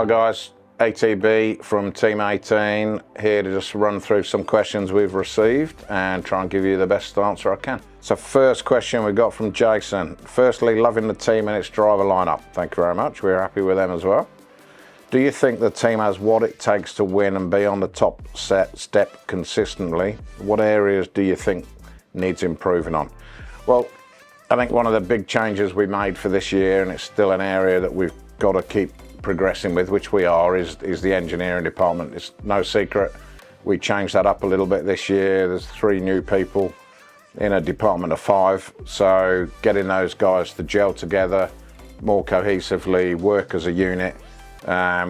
guys, ATB from Team 18 here to just run through some questions we've received and try and give you the best answer I can. So first question we got from Jason. Firstly, loving the team and its driver lineup. Thank you very much. We're happy with them as well. Do you think the team has what it takes to win and be on the top step consistently? What areas do you think needs improving on? Well, I think one of the big changes we made for this year, and it's still an area that we've got to keep progressing with, which we are, is the engineering department. It's no secret we changed that up a little bit this year. There's 3 new people in a department of 5, so getting those guys to gel together more cohesively, work as a unit,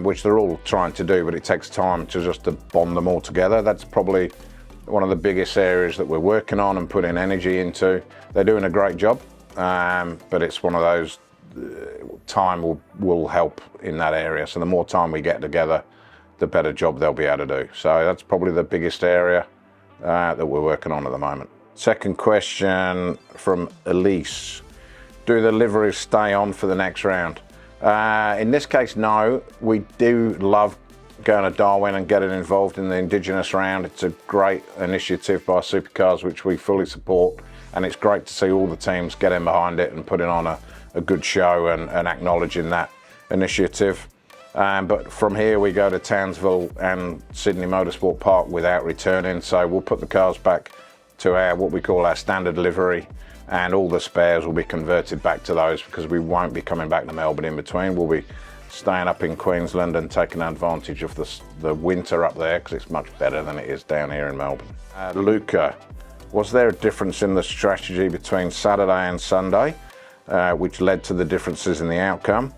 which they're all trying to do, but it takes time to bond them all together. That's probably one of the biggest areas that we're working on and putting energy into. They're doing a great job, but it's one of those, time will help in that area. So the more time we get together, the better job they'll be able to do. So that's probably the biggest area that we're working on at the moment. Second question from Elise. Do the liveries stay on for the next round? In this case, no. We do love going to Darwin and getting involved in the Indigenous round. It's a great initiative by Supercars, which we fully support, and it's great to see all the teams getting behind it and putting on a good show and acknowledging that initiative. But from here we go to Townsville and Sydney Motorsport Park without returning, so we'll put the cars back to what we call our standard livery, and all the spares will be converted back to those, because we won't be coming back to Melbourne in between. We'll be staying up in Queensland and taking advantage of the winter up there, because it's much better than it is down here in Melbourne. Luca, was there a difference in the strategy between Saturday and Sunday, which led to the differences in the outcome?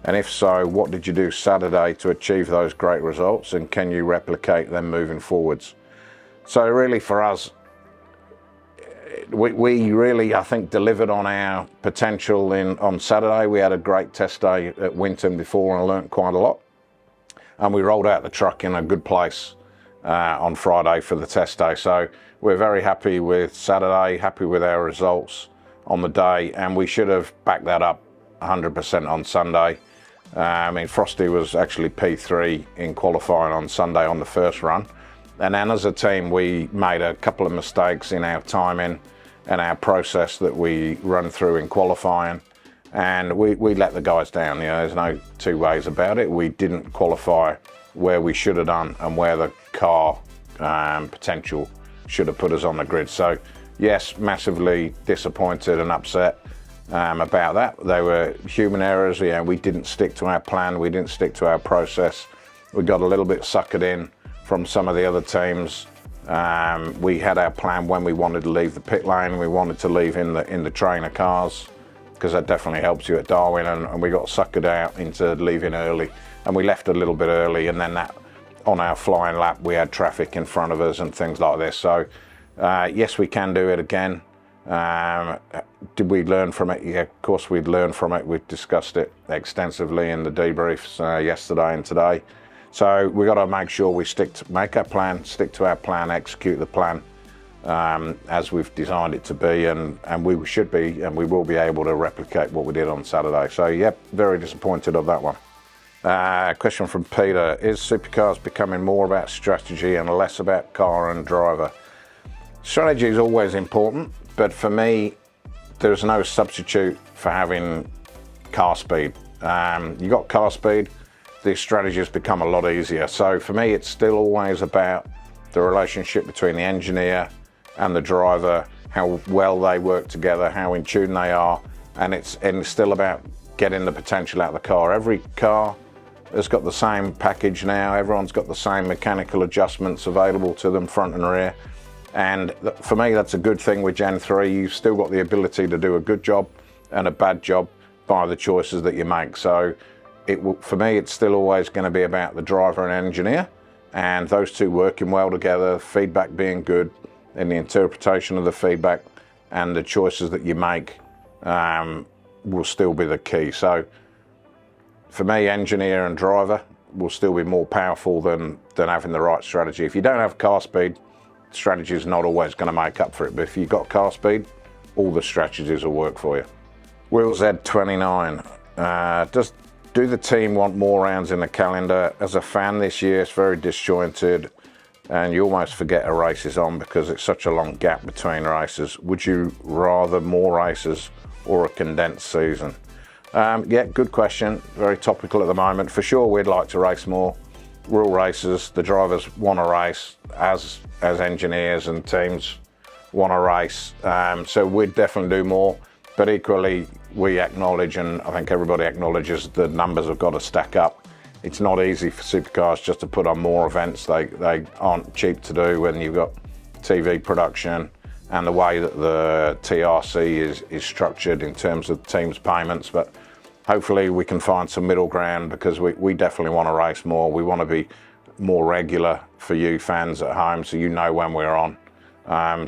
And if so, what did you do Saturday to achieve those great results, and can you replicate them moving forwards? So really for us, we really, I think, delivered on our potential on Saturday. We had a great test day at Winton before and I learnt quite a lot. And we rolled out the truck in a good place on Friday for the test day. So we're very happy with Saturday, happy with our results on the day, and we should have backed that up 100% on Sunday. I mean, Frosty was actually P3 in qualifying on Sunday on the first run. And then as a team, we made a couple of mistakes in our timing and our process that we run through in qualifying, and we let the guys down. You know, there's no two ways about it. We didn't qualify where we should have done and where the car potential should have put us on the grid. So yes, massively disappointed and upset about that. They were human errors. Yeah, we didn't stick to our plan. We didn't stick to our process. We got a little bit suckered in from some of the other teams. We had our plan when we wanted to leave the pit lane. We wanted to leave in the trainer cars, because that definitely helps you at Darwin, and we got suckered out into leaving early, and we left a little bit early, and then that on our flying lap we had traffic in front of us and things like this. So yes, we can do it again. Did we learn from it? Yeah, of course we'd learn from it. We've discussed it extensively in the debriefs yesterday and today. So we got to make sure we make our plan, stick to our plan, execute the plan as we've designed it to be, and we should be, and we will be able to replicate what we did on Saturday. So yep, very disappointed of that one. Question from Peter, is Supercars becoming more about strategy and less about car and driver? Strategy is always important, but for me, there's no substitute for having car speed. You got car speed, the strategies become a lot easier. So for me, it's still always about the relationship between the engineer and the driver, how well they work together, how in tune they are, and it's still about getting the potential out of the car. Every car has got the same package now. Everyone's got the same mechanical adjustments available to them, front and rear. And for me, that's a good thing with Gen 3. You've still got the ability to do a good job and a bad job by the choices that you make. So for me, it's still always going to be about the driver and engineer, and those two working well together, feedback being good, and the interpretation of the feedback and the choices that you make will still be the key. So for me, engineer and driver will still be more powerful than having the right strategy. If you don't have car speed, strategy is not always going to make up for it, but if you've got car speed, all the strategies will work for you. Will Z29, does Do the team want more rounds in the calendar? As a fan this year, it's very disjointed and you almost forget a race is on because it's such a long gap between races. Would you rather more races or a condensed season? Yeah, good question. Very topical at the moment. For sure, we'd like to race more. We're all racers. The drivers want to race as engineers, and teams want to race. So we'd definitely do more. But equally, we acknowledge, and I think everybody acknowledges, the numbers have got to stack up. It's not easy for supercars just to put on more events. They aren't cheap to do when you've got TV production and the way that the TRC is structured in terms of teams' payments. But hopefully we can find some middle ground, because we definitely want to race more. We want to be more regular for you fans at home, so you know when we're on.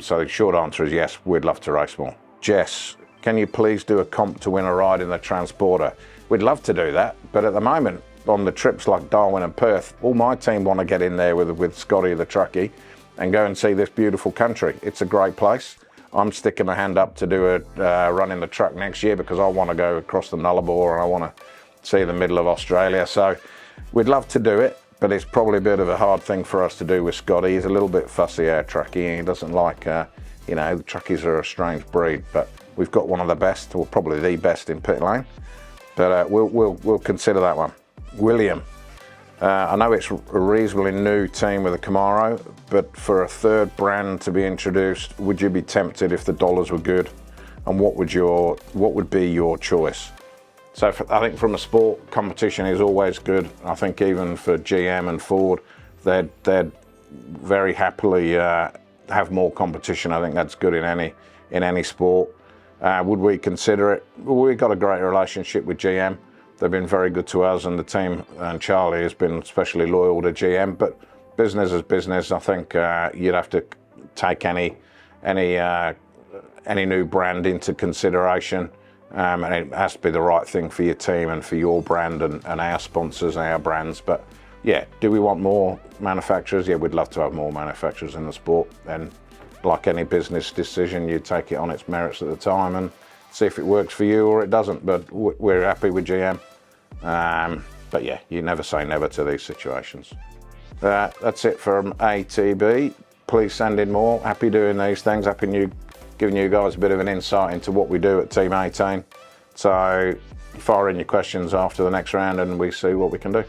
So the short answer is yes, we'd love to race more. Jess, can you please do a comp to win a ride in the Transporter? We'd love to do that, but at the moment, on the trips like Darwin and Perth, all my team want to get in there with Scotty the truckie and go and see this beautiful country. It's a great place. I'm sticking my hand up to do a run in the truck next year, because I want to go across the Nullarbor and I want to see the middle of Australia. So we'd love to do it, but it's probably a bit of a hard thing for us to do with Scotty. He's a little bit fussy, our truckie. He doesn't like, the truckies are a strange breed, but we've got one of the best, or probably the best in pit lane. But we'll consider that one. William, I know it's a reasonably new team with a Camaro, but for a third brand to be introduced, would you be tempted if the dollars were good? And what would be your choice? So I think from a sport, competition is always good. I think even for GM and Ford, they'd very happily have more competition. I think that's good in any sport. Would we consider it? We've got a great relationship with GM. They've been very good to us, and the team, and Charlie has been especially loyal to GM. But business is business. I think you'd have to take any new brand into consideration, and it has to be the right thing for your team and for your brand and our sponsors and our brands. But yeah, do we want more manufacturers? Yeah, we'd love to have more manufacturers in the sport. And like any business decision, you take it on its merits at the time and see if it works for you or it doesn't. But we're happy with GM. But yeah, you never say never to these situations. That's it from ATB. Please send in more. Happy doing these things. Happy giving you guys a bit of an insight into what we do at Team 18. So fire in your questions after the next round and we see what we can do.